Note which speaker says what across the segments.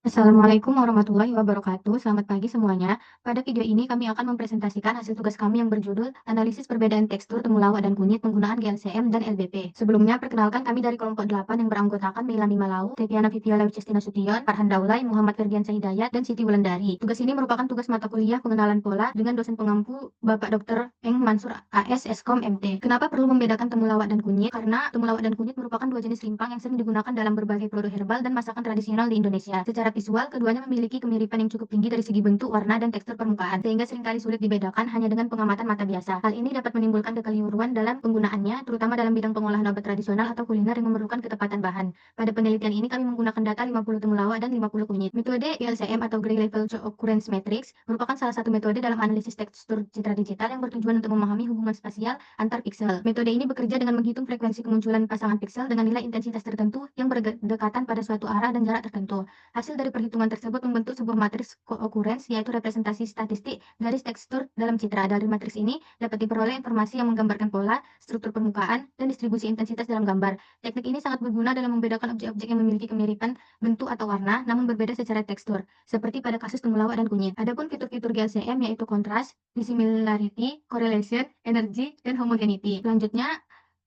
Speaker 1: Assalamualaikum warahmatullahi wabarakatuh. Selamat pagi semuanya. Pada video ini kami akan mempresentasikan hasil tugas kami yang berjudul Analisis Perbedaan Tekstur Temulawak dan Kunyit Penggunaan GLCM dan LBP. Sebelumnya, perkenalkan kami dari kelompok 8 yang beranggotakan Melani Malau, Tepiana Viviola Wicestina Sution, Farhan Daulay, Muhammad Ferdiansyah Hidayat, dan Siti Wulandari. Tugas ini merupakan tugas mata kuliah pengenalan pola dengan dosen pengampu Bapak Dr. Eng Mansur AS Eskom MT. Kenapa perlu membedakan temulawak dan kunyit? Karena temulawak dan kunyit merupakan dua jenis rimpang yang sering digunakan dalam berbagai produk herbal dan masakan tradisional di Indonesia. Secara visual, keduanya memiliki kemiripan yang cukup tinggi dari segi bentuk, warna, dan tekstur permukaan, sehingga seringkali sulit dibedakan hanya dengan pengamatan mata biasa. Hal ini dapat menimbulkan kekeliruan dalam penggunaannya, terutama dalam bidang pengolahan obat tradisional atau kuliner yang memerlukan ketepatan bahan. Pada penelitian ini kami menggunakan data 50 temulawak dan 50 kunyit. Metode GLCM atau Gray Level Occurrence Matrix merupakan salah satu metode dalam analisis tekstur citra digital yang bertujuan untuk memahami hubungan spasial antar piksel. Metode ini bekerja dengan menghitung frekuensi kemunculan pasangan piksel dengan nilai intensitas tertentu yang berdekatan pada suatu arah dan jarak tertentu. Hasil dari perhitungan tersebut membentuk sebuah matriks co-occurrence, yaitu representasi statistik garis tekstur dalam citra. Dari matriks ini dapat diperoleh informasi yang menggambarkan pola, struktur permukaan, dan distribusi intensitas dalam gambar. Teknik ini sangat berguna dalam membedakan objek-objek yang memiliki kemiripan bentuk atau warna, namun berbeda secara tekstur, seperti pada kasus temulawak dan kunyit. Adapun fitur-fitur GLCM yaitu kontras, dissimilarity, correlation, energy, dan homogeneity. Selanjutnya,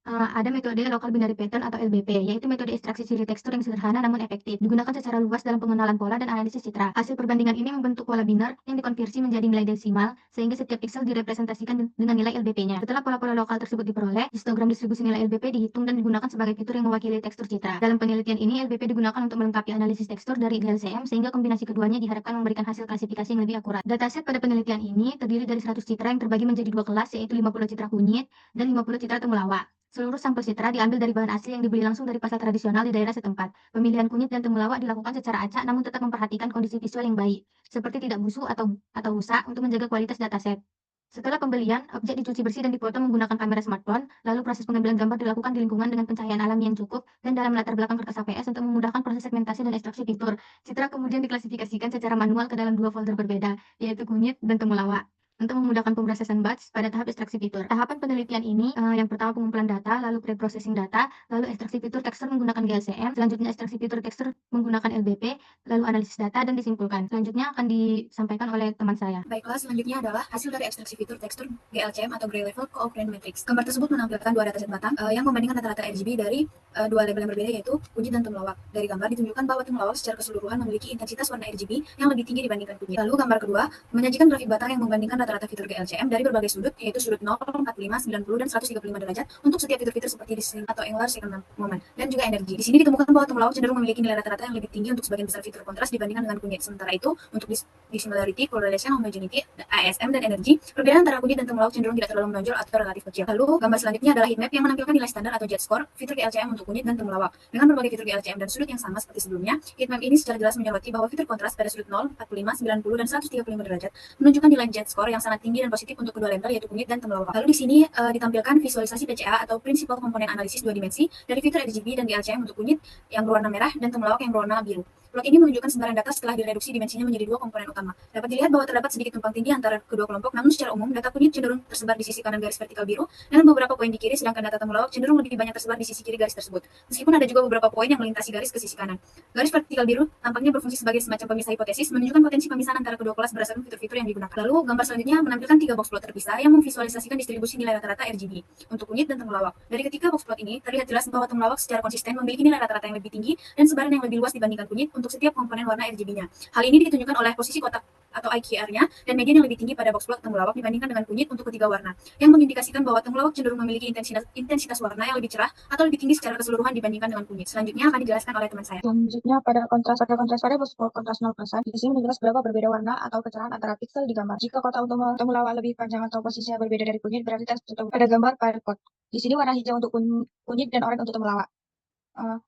Speaker 1: ada metode local binary pattern atau LBP, yaitu metode ekstraksi ciri tekstur yang sederhana namun efektif, digunakan secara luas dalam pengenalan pola dan analisis citra. Hasil perbandingan ini membentuk pola biner yang dikonversi menjadi nilai desimal, sehingga setiap piksel direpresentasikan dengan nilai LBP-nya. Setelah pola-pola lokal tersebut diperoleh, histogram distribusi nilai LBP dihitung dan digunakan sebagai fitur yang mewakili tekstur citra. Dalam penelitian ini, LBP digunakan untuk melengkapi analisis tekstur dari GLCM, sehingga kombinasi keduanya diharapkan memberikan hasil klasifikasi yang lebih akurat. Dataset pada penelitian ini terdiri dari 100 citra yang terbagi menjadi dua kelas, yaitu 50 citra kunyit dan 50 citra temulawak. Seluruh sampel citra diambil dari bahan asli yang dibeli langsung dari pasar tradisional di daerah setempat. Pemilihan kunyit dan temulawak dilakukan secara acak namun tetap memperhatikan kondisi visual yang baik, seperti tidak busuk atau rusak untuk menjaga kualitas dataset. Setelah pembelian, objek dicuci bersih dan dipotong menggunakan kamera smartphone, lalu proses pengambilan gambar dilakukan di lingkungan dengan pencahayaan alami yang cukup dan dalam latar belakang kertas HPS untuk memudahkan proses segmentasi dan ekstraksi fitur. Citra kemudian diklasifikasikan secara manual ke dalam dua folder berbeda, yaitu kunyit dan temulawak, untuk memudahkan pemrosesan batch pada tahap ekstraksi fitur. Tahapan penelitian ini, yang pertama pengumpulan data, lalu pre-processing data, lalu ekstraksi fitur tekstur menggunakan GLCM, selanjutnya ekstraksi fitur tekstur menggunakan LBP, lalu analisis data dan disimpulkan. Selanjutnya akan disampaikan oleh teman saya.
Speaker 2: Baiklah, selanjutnya adalah hasil dari ekstraksi fitur tekstur GLCM atau Gray Level Co-occurrence Matrix. Gambar tersebut menampilkan dua dataset batang yang membandingkan rata-rata RGB dari dua label yang berbeda, yaitu kunyit dan temulawak. Dari gambar ditunjukkan bahwa temulawak secara keseluruhan memiliki intensitas warna RGB yang lebih tinggi dibandingkan kunyit. Lalu gambar kedua menyajikan grafik batang yang membandingkan rata-rata fitur GLCM dari berbagai sudut, yaitu sudut 0, 45, 90, dan 135 derajat untuk setiap fitur-fitur seperti distinct atau angular second moment dan juga energi. Di sini ditemukan bahwa temulawak cenderung memiliki nilai rata-rata yang lebih tinggi untuk sebagian besar fitur kontras dibandingkan dengan kunyit. Sementara itu, untuk dissimilarity, correlation, homogeneity, ASM, dan energi, perbedaan antara kunyit dan temulawak cenderung tidak terlalu menonjol atau relatif kecil. Lalu, gambar selanjutnya adalah heatmap yang menampilkan nilai standar atau Z-score fitur GLCM untuk kunyit dan temulawak. Dengan berbagai fitur GLCM dan sudut yang sama seperti sebelumnya, heatmap ini secara jelas menyoroti bahwa fitur kontras pada sudut 0, 45, 90, dan 135 derajat menunjukkan nilai Z-score yang sangat tinggi dan positif untuk kedua label, yaitu kunyit dan temulawak. Lalu di sini ditampilkan visualisasi PCA atau Principal Component Analysis dua dimensi dari fitur RGB dan GLCM untuk kunyit yang berwarna merah dan temulawak yang berwarna biru. Plot ini menunjukkan sebaran data setelah direduksi dimensinya menjadi dua komponen utama. Dapat dilihat bahwa terdapat sedikit tumpang tindih antara kedua kelompok, namun secara umum data kunyit cenderung tersebar di sisi kanan garis vertikal biru dan beberapa poin di kiri, sedangkan data temulawak cenderung lebih banyak tersebar di sisi kiri garis tersebut. Meskipun ada juga beberapa poin yang melintasi garis ke sisi kanan. Garis vertikal biru tampaknya berfungsi sebagai semacam pemisah hipotesis, menunjukkan potensi pemisahan antara kedua kelas berdasarkan fitur-fitur yang digunakan. Lalu gambar selanjutnya menampilkan tiga box plot terpisah yang memvisualisasikan distribusi nilai rata-rata RGB untuk kunyit dan temulawak. Dari ketiga box plot ini terlihat jelas bahwa temulawak secara konsisten memiliki nilai rata-rata yang lebih tinggi dan sebaran yang lebih luas dibandingkan kunyit untuk setiap komponen warna RGB-nya. Hal ini ditunjukkan oleh posisi kotak atau IQR-nya dan median yang lebih tinggi pada box plot temulawak dibandingkan dengan kunyit untuk ketiga warna, yang mengindikasikan bahwa temulawak cenderung memiliki intensitas warna yang lebih cerah atau lebih tinggi secara keseluruhan dibandingkan dengan kunyit. Selanjutnya akan dijelaskan oleh teman saya.
Speaker 3: Selanjutnya pada kontras pada box plot kontras 0%, di sini menjelaskan berapa berbeda warna atau kecerahan antara piksel di gambar. Jika kotak temulawak lebih panjang atau posisinya berbeda dari kunyit, berarti tertutup pada gambar pada code. Di sini warna hijau untuk kunyit dan oranye untuk temulawak.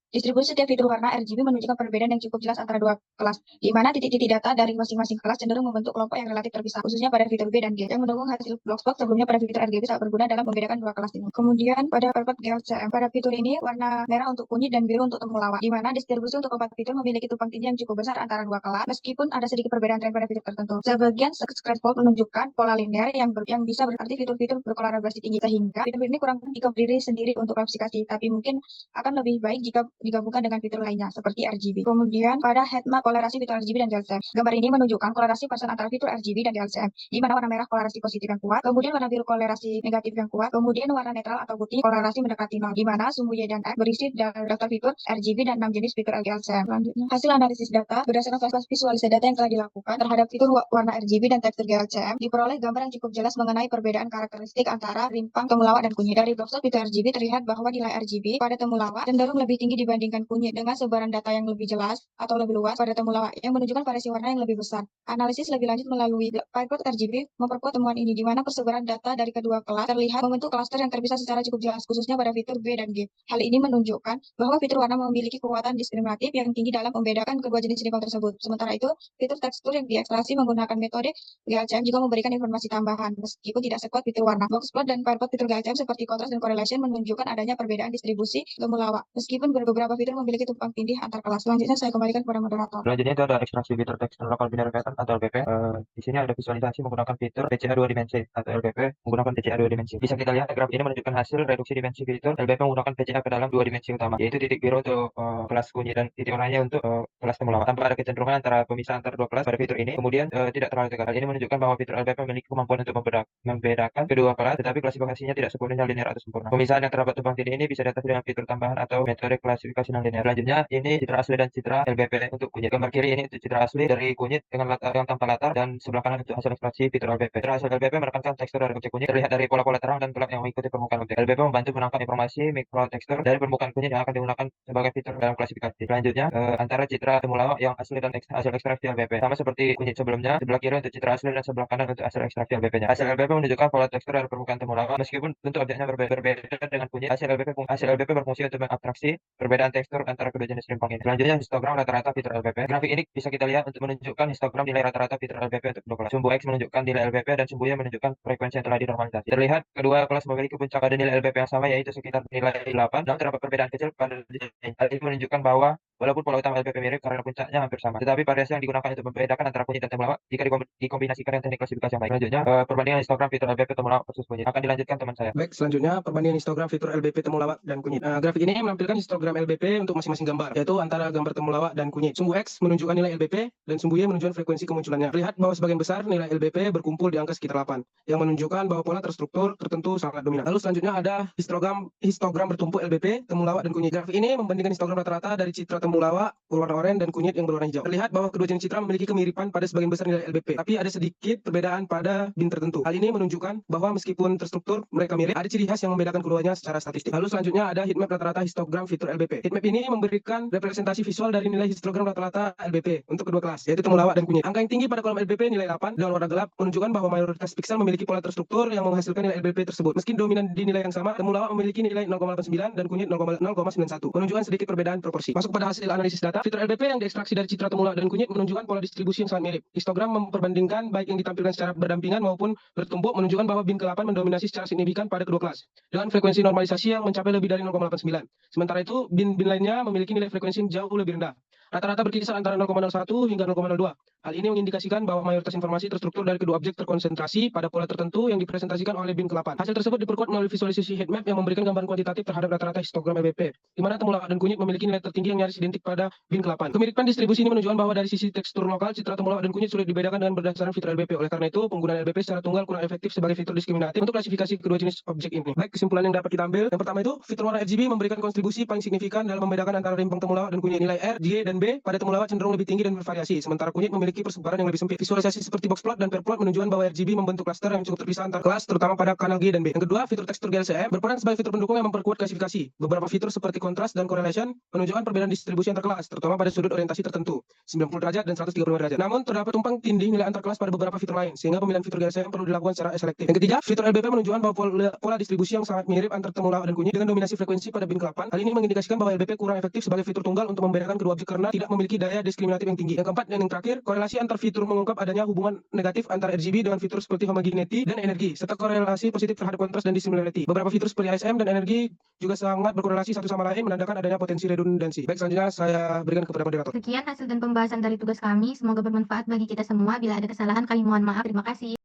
Speaker 3: Distribusi setiap fitur warna RGB menunjukkan perbedaan yang cukup jelas antara dua kelas, di mana titik-titik data dari masing-masing kelas cenderung membentuk kelompok yang relatif terpisah, khususnya pada fitur B dan G, yang mendukung hasil box sebelumnya pada fitur RGB sangat berguna dalam membedakan dua kelas ini. Kemudian pada purpose GLCM, pada fitur ini warna merah untuk kunyit dan biru untuk temulawak, di mana distribusi untuk keempat fitur memiliki tumpang tindih yang cukup besar antara dua kelas, meskipun ada sedikit perbedaan tren pada fitur tertentu. Sebagian scratchpad menunjukkan pola linear yang bisa berarti fitur-fitur berkolaborasi tinggi, sehingga fitur ini kurang diri sendiri untuk klasifikasi, tapi mungkin akan lebih baik jika digabungkan dengan fitur lainnya seperti RGB. Kemudian pada heatmap kolerasi fitur RGB dan GLCM. Gambar ini menunjukkan kolerasi pasan antara fitur RGB dan GLCM, di mana warna merah kolerasi positif yang kuat, kemudian warna biru kolerasi negatif yang kuat, kemudian warna netral atau putih kolerasi mendekati nol, di mana sumbu Y dan X berisi daftar fitur RGB dan 6 jenis fitur GLCM. Selanjutnya, hasil analisis data berdasarkan kelas visualisasi data yang telah dilakukan terhadap fitur warna RGB dan tekstur GLCM, diperoleh gambar yang cukup jelas mengenai perbedaan karakteristik antara rimpang, temulawak, dan kunyit. Dari blogspot fitur RGB terlihat bahwa nilai RGB pada temulawak cenderung lebih tinggi dibandingkan kunyit dengan sebaran data yang lebih jelas atau lebih luas pada temulawak yang menunjukkan variasi warna yang lebih besar. Analisis lebih lanjut melalui pipeline RGB memperkuat temuan ini, di mana persebaran data dari kedua kelas terlihat membentuk klaster yang terpisah secara cukup jelas, khususnya pada fitur B dan G. Hal ini menunjukkan bahwa fitur warna memiliki kekuatan diskriminatif yang tinggi dalam membedakan kedua jenis rimpang tersebut. Sementara itu, fitur tekstur yang diekstraksi menggunakan metode GLCM juga memberikan informasi tambahan, meskipun tidak sekuat fitur warna. Boxplot dan pipeline fitur GLCM seperti kontras dan correlation menunjukkan adanya perbedaan distribusi temulawak, meskipun beberapa fitur memiliki tumpang tindih antar kelas. Selanjutnya saya kembalikan kepada moderator.
Speaker 4: Selanjutnya itu ada ekstraksi fitur tekstur local binary pattern atau LBP. Di sini ada visualisasi menggunakan fitur PCA 2 dimensi atau LBP menggunakan PCA 2 dimensi. Bisa kita lihat graf ini menunjukkan hasil reduksi dimensi fitur LBP menggunakan PCA ke dalam 2 dimensi utama, yaitu titik biru untuk kelas kunyit dan titik oranye untuk kelas temulawak. Tanpa ada kecenderungan antara pemisahan antara dua kelas pada fitur ini, kemudian tidak terlalu tegas. Hal ini menunjukkan bahwa fitur LBP memiliki kemampuan untuk membedakan kedua kelas, tetapi klasifikasinya tidak sepenuhnya linear atau sempurna. Pemisahan yang terdapat tumpang tindih ini bisa diatasi dengan fitur tambahan atau metode klasifikasi non linear. Selanjutnya ini citra asli dan citra LBP untuk kunyit. Gambar kiri ini untuk citra asli dari kunyit dengan latar yang tanpa latar, dan sebelah kanan untuk hasil ekstraksi fitur LBP. Citra hasil LBP menekankan tekstur dari objek kunyit terlihat dari pola-pola terang dan gelap yang mengikuti permukaan objek. LBP membantu menangkap informasi mikro tekstur dari permukaan kunyit yang akan digunakan sebagai fitur dalam klasifikasi. Selanjutnya antara citra temulawak yang asli dan hasil ekstraksi LBP. Sama seperti kunyit sebelumnya, sebelah kiri untuk citra asli dan sebelah kanan untuk hasil ekstraksi LBP-nya. Hasil LBP menunjukkan pola tekstur dari permukaan temulawak, meskipun bentuk objeknya berbeda dengan kunyit. Hasil LBP berfungsi untuk mengabstraksi perbedaan tekstur antara kedua jenis rimpang ini. Selanjutnya histogram rata-rata fitur LBP. Grafik ini bisa kita lihat untuk menunjukkan histogram nilai rata-rata fitur LBP untuk kedua kelas. Sumbu X menunjukkan nilai LBP dan sumbu Y menunjukkan frekuensi yang telah dinormalisasi. Terlihat kedua kelas memiliki puncak pada nilai LBP yang sama, yaitu sekitar nilai 8, namun terdapat perbedaan kecil pada desain. Hal ini menunjukkan bahwa walaupun pola utama LBP mirip karena puncaknya hampir sama, tetapi variasi yang digunakan untuk membedakan antara kunyit dan temulawak jika dikombinasikan dengan teknik klasifikasi yang baik. Selanjutnya perbandingan histogram fitur LBP temulawak versus kunyit akan dilanjutkan teman saya.
Speaker 5: Baik, selanjutnya perbandingan histogram fitur LBP temulawak dan kunyit. Grafik ini menampilkan histogram LBP untuk masing-masing gambar, yaitu antara gambar temulawak dan kunyit. Sumbu X menunjukkan nilai LBP dan sumbu Y menunjukkan frekuensi kemunculannya. Terlihat bahwa sebagian besar nilai LBP berkumpul di angka sekitar 8, yang menunjukkan bahwa pola terstruktur tertentu sangat dominan. Lalu selanjutnya ada histogram bertumpuk LBP temulawak dan kunyit. Grafik ini membandingkan histogram rata-rata dari citra temulawak berwarna oranye dan kunyit yang berwarna hijau. Terlihat bahwa kedua jenis citra memiliki kemiripan pada sebagian besar nilai LBP, tapi ada sedikit perbedaan pada bin tertentu. Hal ini menunjukkan bahwa meskipun terstruktur mereka mirip, ada ciri khas yang membedakan keduanya secara statistik. Lalu selanjutnya ada heatmap rata-rata histogram fitur LBP. Heatmap ini memberikan representasi visual dari nilai histogram rata-rata LBP untuk kedua kelas, yaitu temulawak dan kunyit. Angka yang tinggi pada kolom LBP nilai 8 dengan warna gelap menunjukkan bahwa mayoritas piksel memiliki pola terstruktur yang menghasilkan nilai LBP tersebut. Meski dominan di nilai yang sama, temulawak memiliki nilai 0,89 dan kunyit 0,91, menunjukkan sedikit perbedaan proporsi. Masuk pada hasil analisis data, fitur LBP yang diekstraksi dari citra temulawak dan kunyit menunjukkan pola distribusi yang sangat mirip. Histogram memperbandingkan baik yang ditampilkan secara berdampingan maupun bertumpuk, menunjukkan bahwa bin ke-8 mendominasi secara signifikan pada kedua kelas dengan frekuensi normalisasi yang mencapai lebih dari 0,89. Sementara itu, bin lainnya memiliki nilai frekuensi yang jauh lebih rendah, rata-rata berkisar antara 0,01 hingga 0,02. Hal ini mengindikasikan bahwa mayoritas informasi terstruktur dari kedua objek terkonsentrasi pada pola tertentu yang dipresentasikan oleh bin ke-8. Hasil tersebut diperkuat melalui visualisasi heatmap yang memberikan gambaran kuantitatif terhadap rata-rata histogram LBP, di mana temulawak dan kunyit memiliki nilai tertinggi yang nyaris identik pada bin ke-8. Kemiripan distribusi ini menunjukkan bahwa dari sisi tekstur lokal, citra temulawak dan kunyit sulit dibedakan dengan berdasarkan fitur LBP. Oleh karena itu, penggunaan LBP secara tunggal kurang efektif sebagai fitur diskriminatif untuk klasifikasi kedua jenis objek ini. Baik, kesimpulan yang dapat kita ambil. Yang pertama itu, fitur warna RGB memberikan kontribusi paling signifikan dalam membedakan antara rimpang temulawak dan kunyit. Nilai R, G, dan B pada temulawak cenderung lebih tinggi dan bervariasi, sementara kunyit memiliki persebaran yang lebih sempit. Visualisasi seperti boxplot dan pairplot menunjukkan bahwa RGB membentuk klaster yang cukup terpisah antar kelas, terutama pada kanal G dan B. Yang kedua, fitur tekstur GLCM berperan sebagai fitur pendukung yang memperkuat klasifikasi. Beberapa fitur seperti kontras dan correlation menunjukkan perbedaan distribusi antar kelas, terutama pada sudut orientasi tertentu, 90 derajat dan 135 derajat. Namun, terdapat tumpang tindih nilai antar kelas pada beberapa fitur lain, sehingga pemilihan fitur GLCM perlu dilakukan secara selektif. Yang ketiga, fitur LBP menunjukkan bahwa pola distribusi yang sangat mirip antar temulawak dan kunyit dengan dominasi frekuensi pada bin ke-8. Hal ini mengindikasikan bahwa LBP kurang efektif sebagai fitur tunggal untuk membedakan kedua objek karena tidak memiliki daya diskriminatif yang tinggi. Yang keempat dan yang terakhir, korelasi antar fitur mengungkap adanya hubungan negatif antara RGB dengan fitur seperti homogeneity dan energi, serta korelasi positif terhadap kontras dan dissimilarity. Beberapa fitur seperti ASM dan energi juga sangat berkorelasi satu sama lain, menandakan adanya potensi redundansi. Baik, selanjutnya saya berikan kepada moderator.
Speaker 1: Sekian hasil dan pembahasan dari tugas kami. Semoga bermanfaat bagi kita semua. Bila ada kesalahan, kami mohon maaf. Terima kasih.